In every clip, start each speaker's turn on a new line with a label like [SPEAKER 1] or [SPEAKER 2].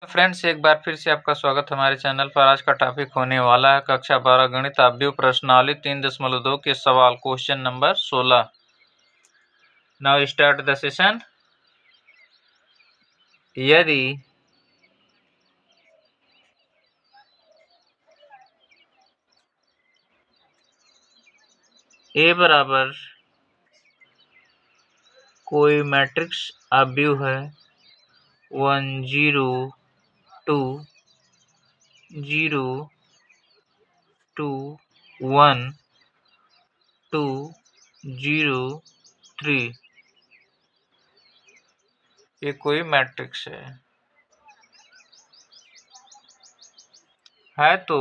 [SPEAKER 1] Friends, एक बार फिर से आपका स्वागत हमारे चैनल पर। आज का टॉपिक होने वाला है कक्षा 12 गणित अवयव प्रश्नावली 3.2 के सवाल, question number 16। Now start the session. यदि ए बराबर कोई मैट्रिक्स अवयव है 1 0 2 0 2 1 2 0 3, ये कोई मैट्रिक्स है तो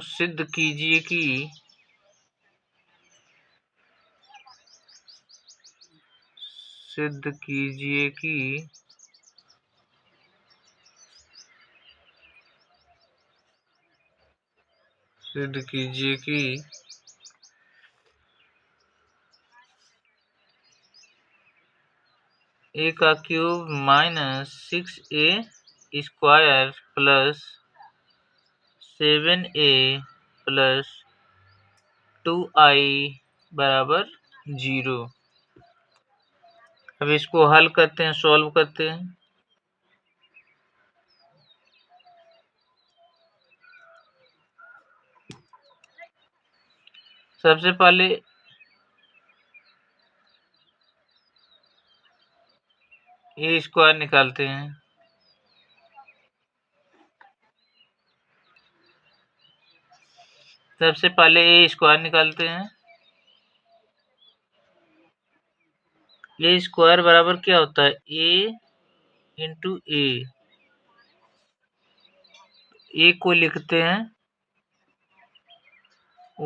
[SPEAKER 1] सिद्ध कीजिए कि ए का cube minus 6a square plus 7a plus 2i बराबर 0। अब इसको हल करते हैं, सॉल्व करते हैं। सबसे पहले ए स्क्वायर निकालते हैं। सबसे पहले ए स्क्वायर निकालते हैं। ए स्क्वायर बराबर क्या होता है? ए इंटू ए को लिखते हैं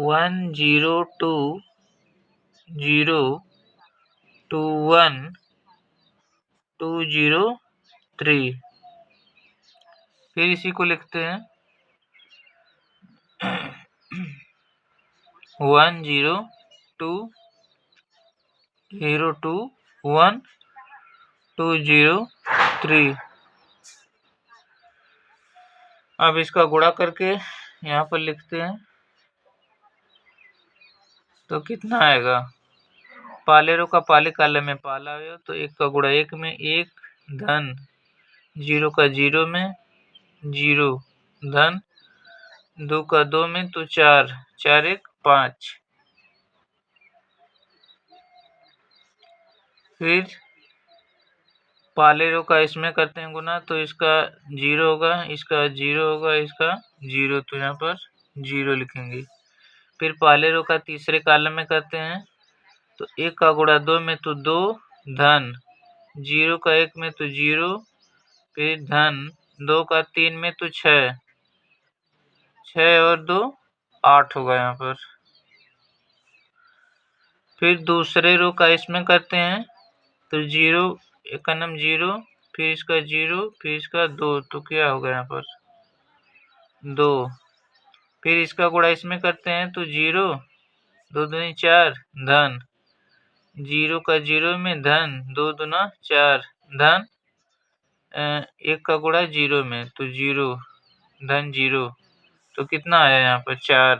[SPEAKER 1] 1 0 2 0 2 1 2 0 3। फिर इसी को लिखते हैं 1 0 2 0 2 1 2 0 3। अब इसका गुणा करके यहाँ पर लिखते हैं तो कितना आएगा? पाले रो का पाले काले में पाला हो तो 1 का गुणा 1 में 1 धन 0 का 0 में 0 धन 2 का 2 में तो 4 4 1 5। फिर पाले रो का इसमें करते हैं गुना तो इसका 0 होगा, इसका 0 होगा, इसका 0, तो यहाँ पर 0 लिखेंगे। फिर पाले रो का तीसरे कॉलम में करते हैं तो 1 का गुणा 2 में तो 2 धन 0 का 1 में तो 0, फिर धन 2 का 3 में तो 6 6 और 2 8 होगा यहाँ पर। फिर दूसरे रो का इसमें करते हैं तो 0 एक का नाम 0, फिर इसका 0, फिर इसका 2, तो क्या होगा यहाँ पर 2। फिर इसका गुणा इसमें करते हैं तो 0 2 दूनी 4 धन 0 का 0 में धन 2 दूना 4 धन 1 का गुणा 0 में तो 0 धन 0, तो कितना आया यहाँ पर 4।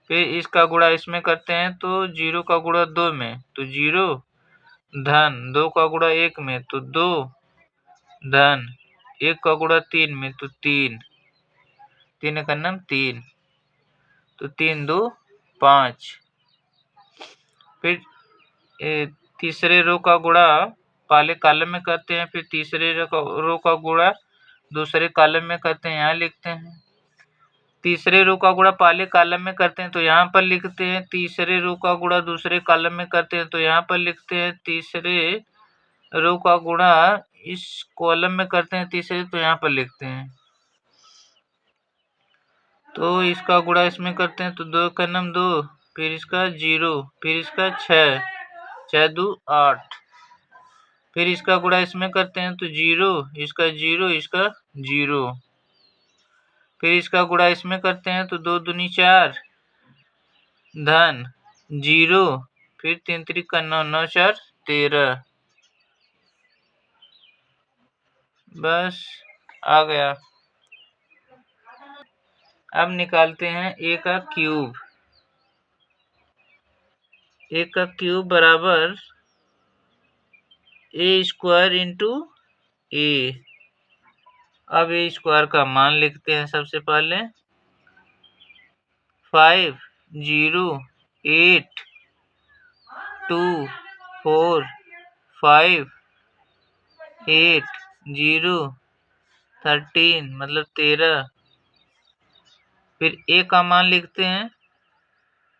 [SPEAKER 1] फिर इसका गुणा इसमें करते हैं तो 0 का गुणा 2 में तो 0 धन 2 का गुणा 1 में तो 2 धन 1 का गुणा 3 में तो 3 3 का नाम 3, तो 3 2 5। फिर तीसरे रो का गुणा पहले कॉलम में करते हैं, फिर तीसरे रो का गुणा दूसरे कॉलम में करते हैं, यहाँ लिखते हैं। तीसरे रो का गुणा पहले कॉलम में करते हैं तो यहाँ पर लिखते हैं। तीसरे रो का गुणा दूसरे कॉलम में करते हैं तो यहाँ पर लिखते हैं। तीसरे रो का गुणा इस कॉलम में करते हैं तीसरे, तो यहाँ पर लिखते हैं। तो इसका गुणा इसमें करते हैं तो 2 का नाम 2, फिर इसका 0, फिर इसका 6 6 2 8। फिर इसका गुणा इसमें करते हैं तो 0, इसका 0, इसका 0। फिर इसका गुणा इसमें करते हैं तो 2 दूनी 4 धन 0, फिर 3 3 का 9, 9 4 13। बस आ गया। अब निकालते हैं a का क्यूब। a का क्यूब बराबर a स्क्वायर इंटू a। अब a स्क्वायर का मान लिखते हैं सबसे पहले 5 0 8 2 4 5 8 0 13 मतलब 13। फिर a का मान लिखते हैं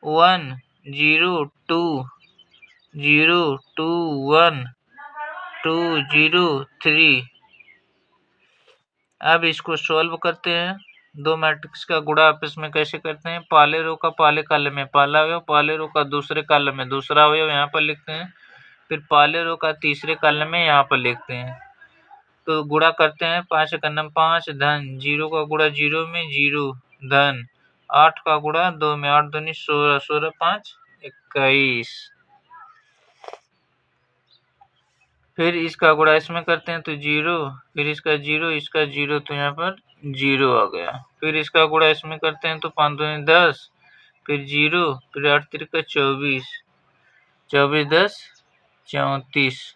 [SPEAKER 1] 1 0 2 0 2 1 2 0 3। अब इसको सॉल्व करते हैं। दो मैट्रिक्स का गुणा आपस में कैसे करते हैं? पहले रो का पहले कॉलम में पहला अवयव, पहले रो का दूसरे कॉलम में दूसरा अवयव यहाँ पर लिखते हैं। फिर पहले रो का तीसरे कॉलम में यहाँ पर लिखते हैं। तो गुणा करते हैं। 5 का नम 5 धन 0 का गुणा 0 में 0 धन 8 का गुणा 2 में 8 दूनी 16 16 5 21। फिर इसका गुणा इसमें करते हैं तो 0, फिर इसका 0 इसका 0 तो यहाँ पर 0 आ गया। फिर इसका गुणा इसमें करते हैं तो 5 दूनी 10, फिर 0, फिर 8 3 24 24 10 34।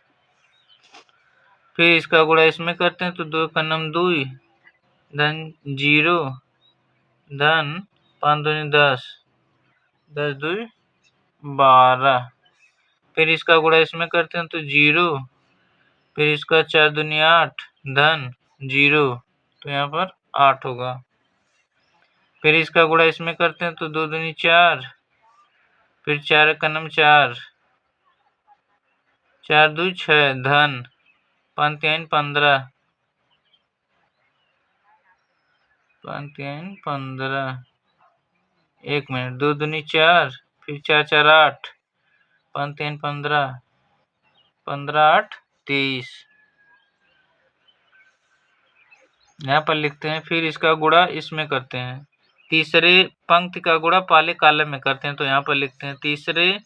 [SPEAKER 1] फिर इसका गुणा इसमें करते हैं तो 2 का नम 2 धन 0 धन 5 दूनी 10 10 2 12। फिर इसका गुणा इसमें करते हैं तो 0, फिर इसका 4 दूनी 8 धन 0 तो यहाँ पर 8 होगा। फिर इसका गुणा इसमें करते हैं तो 2 दूनी 4, फिर 4 का नम 4 4 2 6 धन 5 3 15 5 3 15। 1 मिनट। 2 दूनी 4, फिर 4 4 8 5 3 15 15 8 23। यहाँ पर लिखते हैं। फिर इसका गुणा इसमें करते हैं। तीसरे पंक्ति का गुणा पहले कॉलम में करते हैं तो यहाँ पर लिखते हैं। तीसरे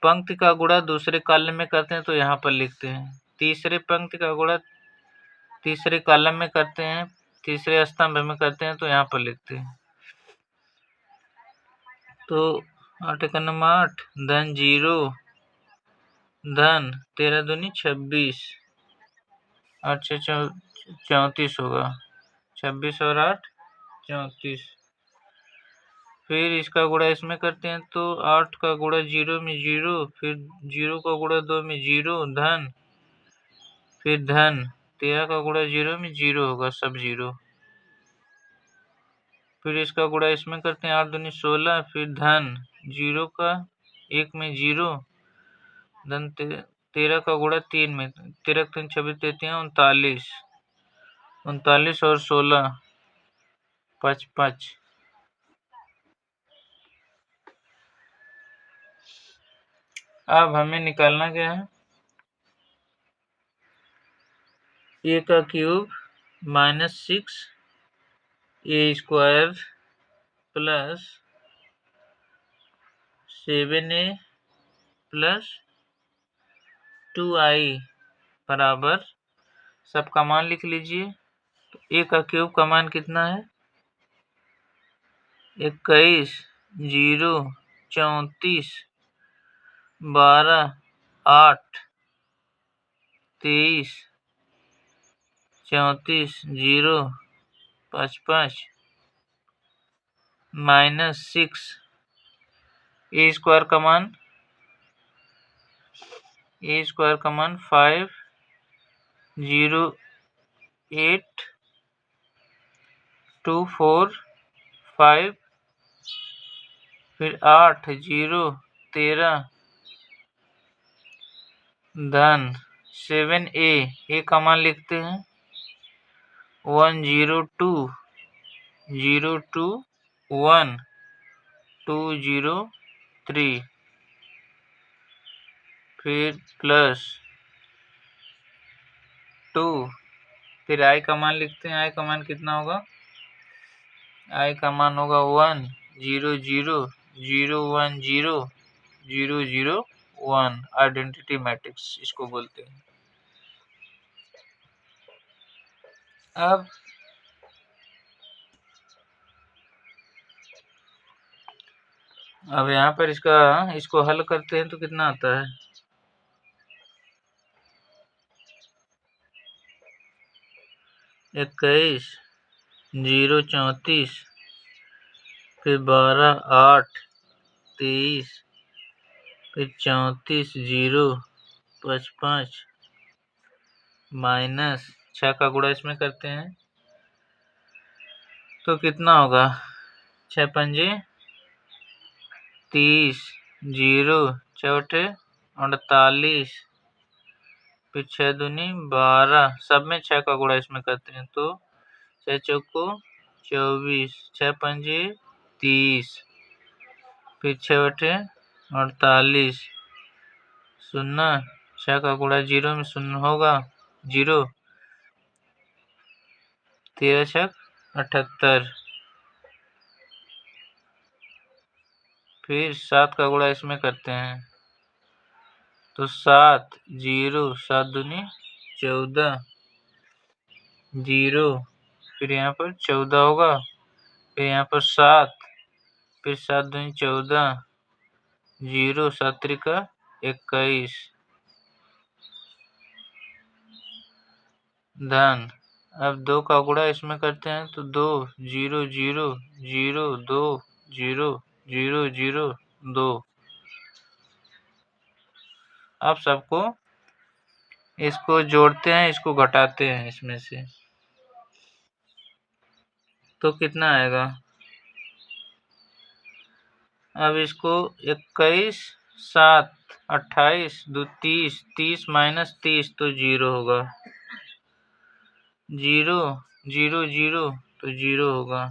[SPEAKER 1] पंक्ति का गुणा दूसरे कॉलम में करते हैं तो यहाँ पर लिखते हैं। तीसरे पंक्ति का गुणा तीसरे कॉलम में करते हैं, तीसरे स्तंभ में करते हैं तो यहाँ पर लिखते हैं। तो 8 का नम 8 धन 0 धन 13 दूनी 26 8 से 34 होगा। 26 और 8 34। फिर इसका गुणा इसमें करते हैं तो 8 का गुणा 0 में 0, फिर 0 का गुणा 2 में 0 धन, फिर धन 13 का गुणा 0 में 0 होगा, सब 0। फिर इसका गुणा इसमें करते हैं 8 दूनी 16, फिर धन 0 का 1 में 0 धन 13 का गुणा 3 में 13 3 26 33 39 और 16 5 5। अब हमें निकालना क्या है? a का cube -6 a square plus 7a plus 2i बराबर, सबका मान लिख लीजिए। तो a का क्यूब का मान कितना है? 21 0 34 12 8 23 34 0 5 5 -6 a स्क्वायर का मान 5 0 8 2 4 5, फिर 8 0 13 धन 7a का मान लिखते हैं 1 0 2 0 2 1 2 0 3, फिर प्लस 2, फिर i का मान लिखते हैं। i का मान कितना होगा? i का मान होगा 1 0 0 0 1 0 0 0 1 आइडेंटिटी मैट्रिक्स इसको बोलते हैं। अब यहाँ पर इसको हल करते हैं तो कितना आता है, 21 0 34 फिर 12 8 23 फिर 34 0 5 माइनस 6 का गुणा इसमें करते हैं तो कितना होगा, 6 पंजे 30 0 चौटे 48 फिर 6 दूनी 12 सब में 6 का गुणा इसमें करते हैं तो 6 चौको 24 6 पंजे 30 फिर 6 बटे 48 शून्य 6 का गुणा 0 में शून्य होगा 0 13 छक 78 फिर 7 का गुणा इसमें करते हैं तो 7 0 7 दूनी 14 0 फिर यहाँ पर 14 होगा फिर यहाँ पर 7 फिर 7 दूनी 14 0 7 त्रिका 21 धन। अब 2 का गुणा इसमें करते हैं तो 2 0 0 0 2 0 0 0 2। अब सबको इसको जोड़ते हैं, इसको घटाते हैं इसमें से तो कितना आएगा, अब इसको 21 7 28 2 30 30 माइनस 30 तो 0 होगा 0 0 0 तो 0 होगा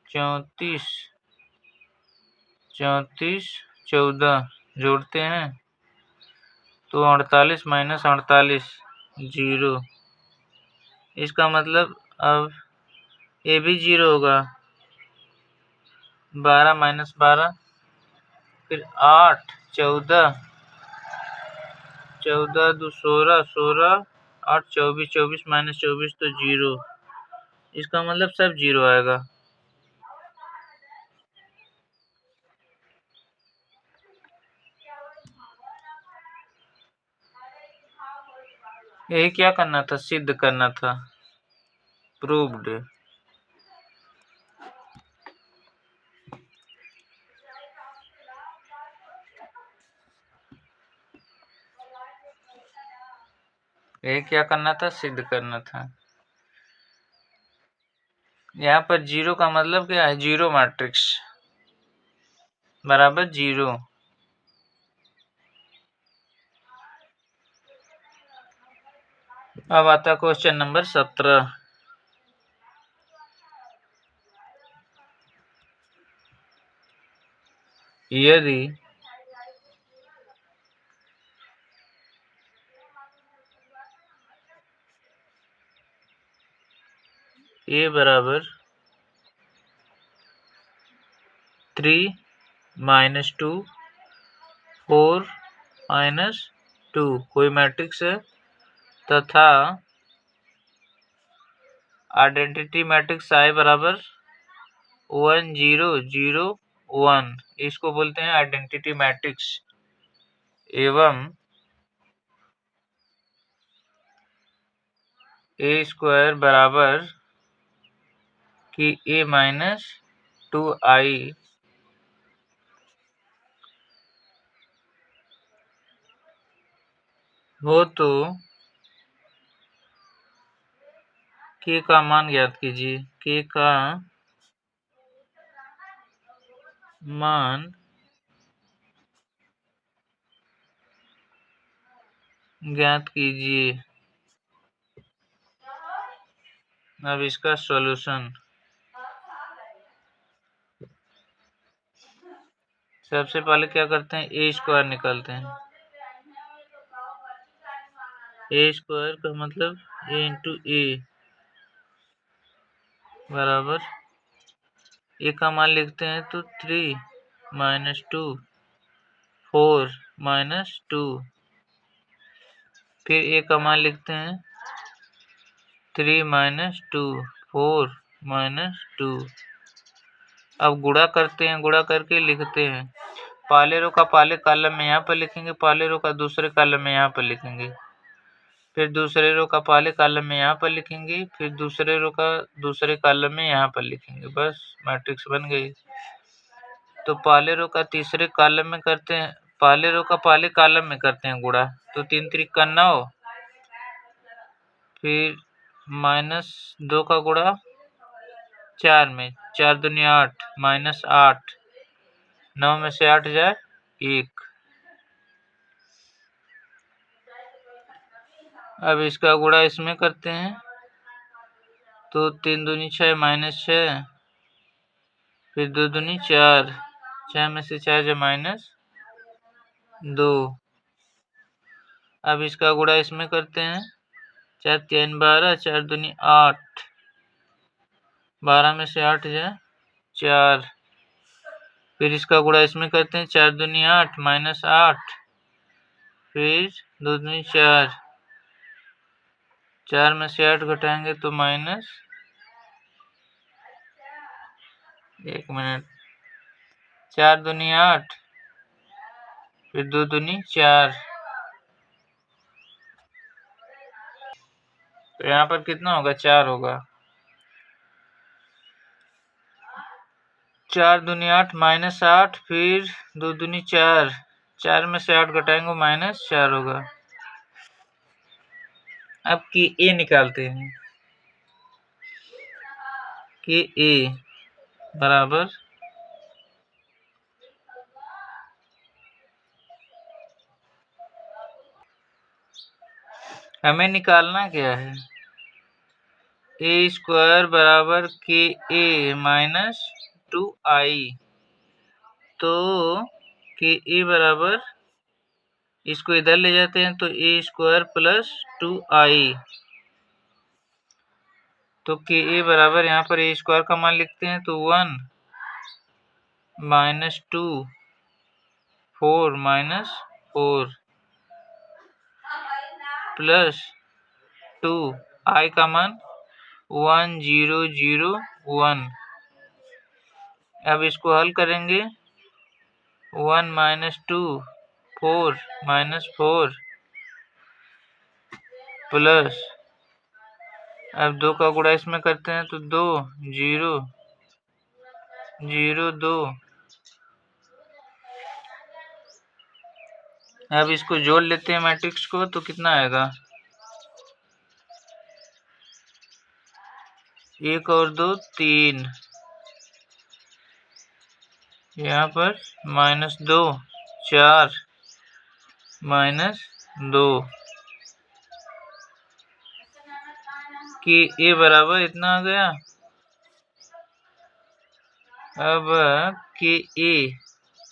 [SPEAKER 1] 34 34 14 जोड़ते हैं तो 48 माइनस 48 0। इसका मतलब अब ये भी 0 होगा 12 माइनस 12 फिर 8 14 14 2 16 16 8 24 24 माइनस 24 तो 0। इसका मतलब सब 0 आएगा। यही क्या करना था, सिद्ध करना था, प्रूव्ड। यही क्या करना था, सिद्ध करना था। यहाँ पर 0 का मतलब क्या है, 0 मैट्रिक्स बराबर 0। अब आता क्वेश्चन नंबर 17। यदि a बराबर 3 माइनस 2 4 माइनस 2 कोई मैट्रिक्स है तथा आइडेंटिटी मैट्रिक्स I बराबर 1 0 0 1, इसको बोलते हैं आइडेंटिटी मैट्रिक्स। एवं a स्क्वायर बराबर कि a माइनस 2i हो तो k का मान ज्ञात कीजिए। k का मान ज्ञात कीजिए। अब इसका सॉल्यूशन, सबसे पहले क्या करते हैं, ए स्क्वायर निकालते हैं। ए स्क्वायर का मतलब a इंटू ए बराबर ए का मान लिखते हैं तो 3 माइनस 2 4 माइनस 2। फिर ए का मान लिखते हैं 3 माइनस 2, 4 माइनस 2। अब गुणा करते हैं, गुणा करके लिखते हैं। पहले रो का पहले कॉलम में यहाँ पर लिखेंगे, पहले रो का दूसरे कॉलम में यहाँ पर लिखेंगे, फिर दूसरे रो का पहले कॉलम में यहाँ पर लिखेंगे, फिर दूसरे रो का दूसरे कॉलम में यहाँ पर लिखेंगे। बस मैट्रिक्स बन गई। तो पहले रो का तीसरे कॉलम में करते हैं, पहले रो का पहले कॉलम में करते हैं गुणा। तो 3 त्रिक 9, फिर -2 का गुणा 4 में, 4 दूनी 8 माइनस 8, 9 में से 8 जाए 1। अब इसका गुणा इसमें करते हैं, तो 3 दूनी 6 माइनस 6, फिर 2 दूनी 4, 6 में से 4 जाए -2। अब इसका गुणा इसमें करते हैं, 4 3 12, 4 दूनी 8, 12 में से 8 जाए 4। फिर इसका गुणा इसमें करते हैं, 4 दूनी 8 माइनस 8, फिर 2 दूनी 4, 4 में से 8 घटाएंगे तो माइनस, 1 मिनट, 4 दूनी 8, फिर 2 दूनी 4। तो यहाँ पर कितना होगा, 4 होगा। 4 दूनी 8 माइनस 8, फिर 2 दूनी 4, 4 में से 8 घटाएंगे -4 होगा। अब की ए निकालते हैं, कि ए बराबर हमें निकालना क्या है, ए स्क्वायर बराबर के ए माइनस 2i। तो के ए बराबर, इसको इधर ले जाते हैं तो ए स्क्वायर प्लस 2i। तो के ए बराबर यहाँ पर ए स्क्वायर का मान लिखते हैं, तो 1 माइनस 2, 4 माइनस 4 प्लस 2, आई का मान 1 0 0 1। अब इसको हल करेंगे, 1 माइनस 2, 4 माइनस 4 प्लस, अब 2 का गुणा इसमें करते हैं तो 2 0 0 2। अब इसको जोड़ लेते हैं मैट्रिक्स को, तो कितना आएगा, 1 और 2 3, यहाँ पर -2 4 -2 कि ए बराबर इतना आ गया। अब कि ए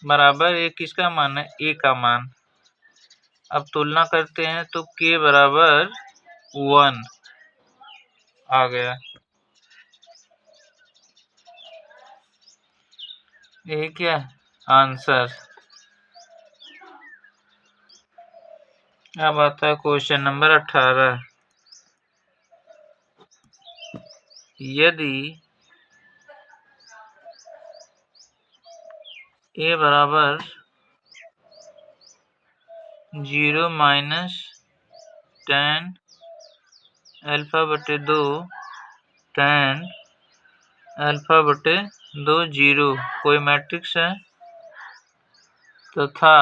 [SPEAKER 1] बराबर ए किसका मान है, ए का मान। अब तुलना करते हैं तो के बराबर 1 आ गया। यही क्या आंसर। अब आता है क्वेश्चन नंबर 18। यदि ए बराबर 0 माइनस tan अल्फा बटे 2 tan अल्फा बटे 2 0 कोई मैट्रिक्स है, तथा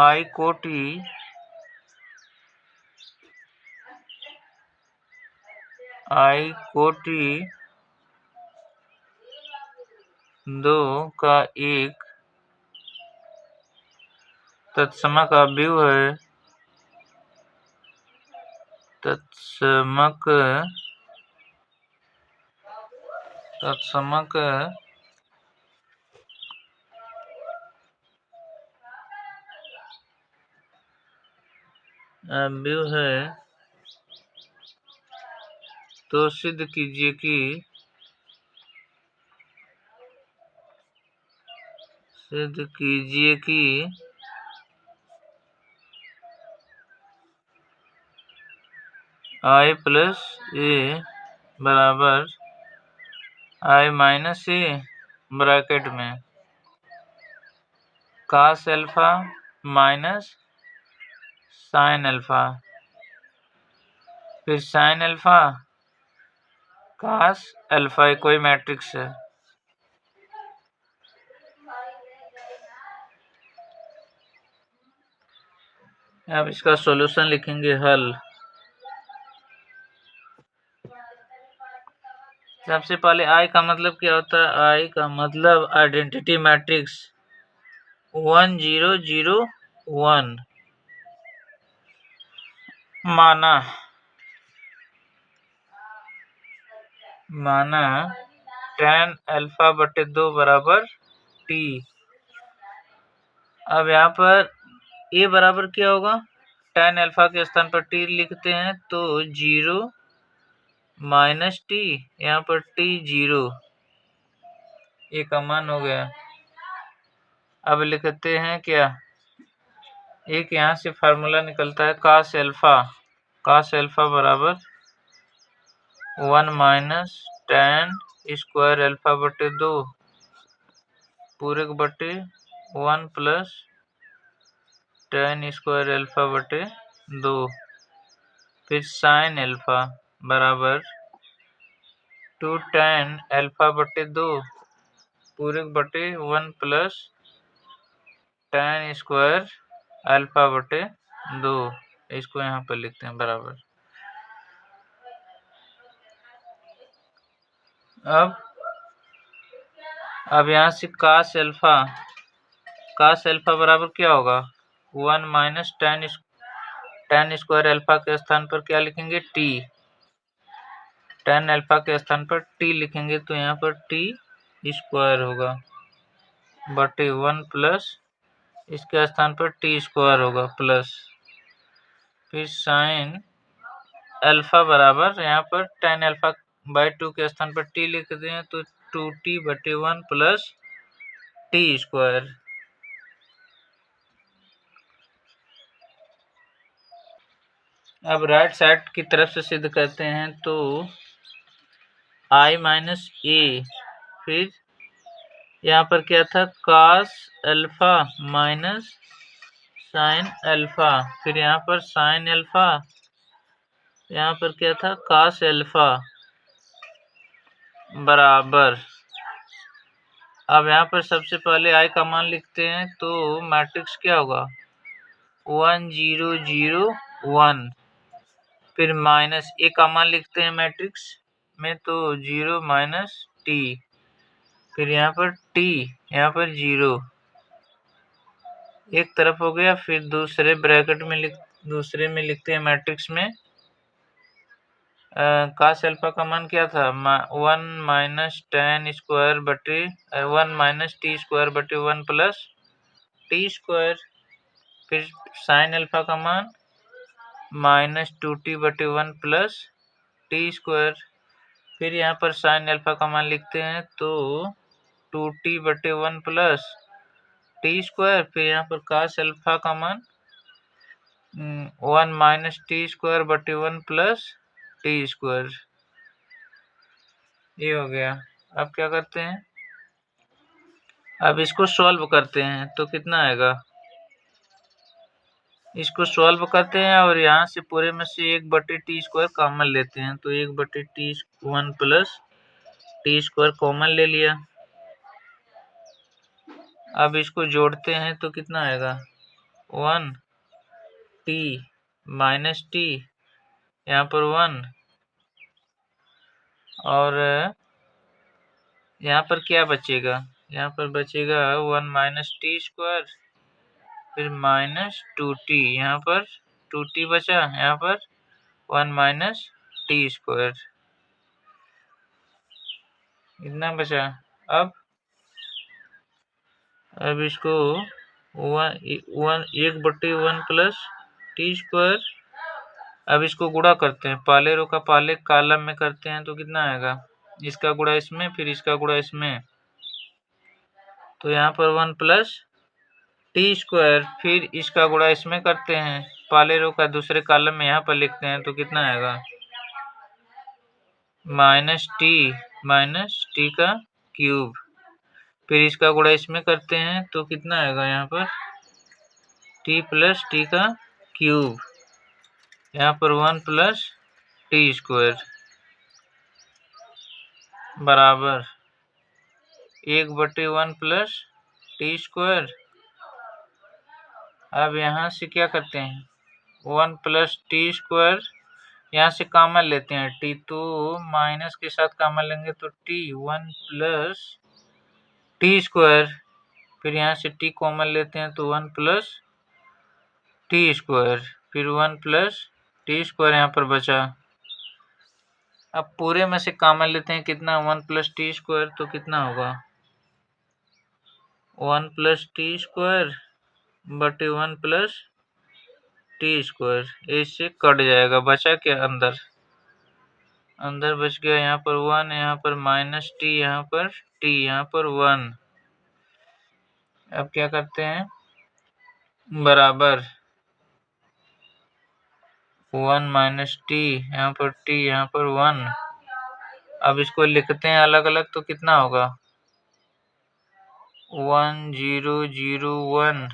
[SPEAKER 1] आई कोटि दो का एक तत्समक अवयव है, तत्समक अवयव है, तो सिद्ध कीजिए कि सिद्ध कीजिए कि i प्लस ए बराबर i माइनस ए ब्रैकेट में cos alpha minus sine alpha, फिर साइन अल्फा cos अल्फा कोई मैट्रिक्स है। अब इसका सॉल्यूशन लिखेंगे हल। सबसे पहले आई का मतलब क्या होता है? आई का मतलब आइडेंटिटी मैट्रिक्स 1 0 0 1 माना tan अल्फा बटे 2 बराबर t। अब यहाँ पर ए बराबर क्या होगा? tan अल्फा के स्थान पर t लिखते हैं तो 0 माइनस टी, यहाँ पर t 0, ये का मान हो गया। अब लिखते हैं क्या? एक यहाँ से फार्मूला निकलता है cos अल्फा बराबर 1 माइनस tan स्क्वायर अल्फा बटे 2 पूरक बटे 1 प्लस tan स्क्वायर अल्फा बटे 2, फिर साइन अल्फा बराबर 2 tan अल्फा बटे 2 पूरक बटे 1 प्लस tan स्क्वायर अल्फा बटे 2। इसको यहाँ पर लिखते हैं बराबर। अब यहाँ से cos अल्फा बराबर क्या होगा? 1 माइनस tan स्क्वायर अल्फा के स्थान पर क्या लिखेंगे? t। tan अल्फा के स्थान पर t लिखेंगे तो यहाँ पर t स्क्वायर होगा बटे 1 प्लस इसके स्थान पर t स्क्वायर होगा प्लस, फिर साइन अल्फा बराबर यहाँ पर tan अल्फा बाई 2 के स्थान पर t लिख दें तो 2t बटे 1 प्लस t स्क्वायर। अब राइट साइड की तरफ से सिद्ध करते हैं तो i माइनस ए, फिर यहाँ पर क्या था? cos alpha minus sine alpha, फिर यहाँ पर साइन अल्फा, यहाँ पर क्या था? cos अल्फा बराबर। अब यहाँ पर सबसे पहले i का मान लिखते हैं तो मैट्रिक्स क्या होगा? 1 0 0 1, फिर माइनस ए का मान लिखते हैं मैट्रिक्स में तो 0 माइनस टी, फिर यहाँ पर t, यहाँ पर 0 एक तरफ हो गया, फिर दूसरे ब्रैकेट में दूसरे में लिखते हैं मैट्रिक्स में cos अल्फा का मान क्या था? 1 माइनस tan स्क्वायर बटे 1 माइनस टी स्क्वायर बटे 1 प्लस टी स्क्वायर, फिर साइन अल्फा का मान माइनस 2t बटे 1 प्लस टी स्क्वायर, फिर यहाँ पर साइन अल्फा का मान लिखते हैं तो 2t बटे 1 प्लस टी स्क्वायर, फिर यहाँ पर cos अल्फा का मान 1 माइनस टी स्क्वायर बटे 1 प्लस टी स्क्वायर। ये हो गया। अब क्या करते हैं? अब इसको सॉल्व करते हैं तो कितना आएगा? इसको सॉल्व करते हैं और यहाँ से पूरे में से 1 बटे टी स्क्वायर कॉमन लेते हैं तो 1 बटे T 1 plus T square common ले लिया। अब इसको जोड़ते हैं तो कितना आएगा? 1 टी माइनस टी, यहाँ पर 1, और यहाँ पर क्या बचेगा? यहाँ पर बचेगा 1 माइनस टी स्क्वायर, फिर माइनस 2t, यहाँ पर 2t बचा, यहाँ पर 1 माइनस टी स्क्वायर, इतना बचा। अब इसको 1 बटे 1 प्लस टी स्क्वायर, अब इसको गुणा करते हैं, पहले रो का पहले कॉलम में करते हैं तो कितना आएगा? इसका गुणा इसमें, फिर इसका गुणा इसमें, तो यहाँ पर 1 प्लस टी स्क्वायर, फिर इसका गुणा इसमें करते हैं, पहले रो का दूसरे कॉलम में यहाँ पर लिखते हैं तो कितना आएगा माइनस टी का क्यूब, फिर इसका गुणा इसमें करते हैं तो कितना आएगा यहाँ पर टी प्लस टी का क्यूब, यहाँ पर 1 प्लस टी स्क्वायर बराबर 1/1 प्लस टी स्क्वायर। अब यहाँ से क्या करते हैं 1 प्लस टी स्क्वायर, यहाँ से कॉमन लेते हैं टी, तो माइनस के साथ कॉमन लेंगे तो टी 1 प्लस टी स्क्वायर, फिर यहाँ से टी कॉमन लेते हैं तो 1 प्लस टी स्क्वायर, फिर 1 प्लस टी स्क्वायर यहाँ पर बचा। अब पूरे में से कॉमन लेते हैं कितना 1 प्लस टी स्क्वायर, तो कितना होगा 1 प्लस टी स्क्वायर बटे 1 प्लस टी स्क्वायर, इससे कट जाएगा, बचा क्या अंदर बच गया यहाँ पर 1, यहाँ पर माइनस टी, यहाँ पर टी, यहाँ पर 1। अब क्या करते हैं बराबर 1 माइनस टी, यहाँ पर टी, यहाँ पर 1। अब इसको लिखते हैं अलग अलग तो कितना होगा 1 0 0 1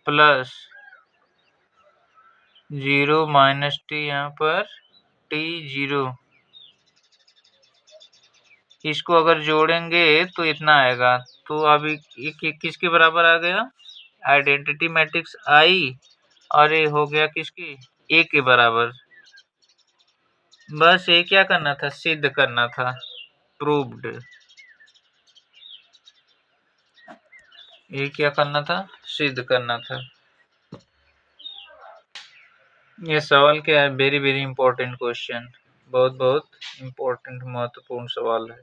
[SPEAKER 1] प्लस 0 माइनस टी, यहाँ पर टी 0। इसको अगर जोड़ेंगे तो इतना आएगा, तो अभी किसके बराबर आ गया आइडेंटिटी मैट्रिक्स आई, और ये हो गया किसकी ए के बराबर। बस ये क्या करना था सिद्ध करना था, प्रूव्ड। ये क्या करना था सिद्ध करना था। ये सवाल क्या है वेरी वेरी इंपॉर्टेंट क्वेश्चन, बहुत बहुत इम्पोर्टेंट महत्वपूर्ण सवाल है।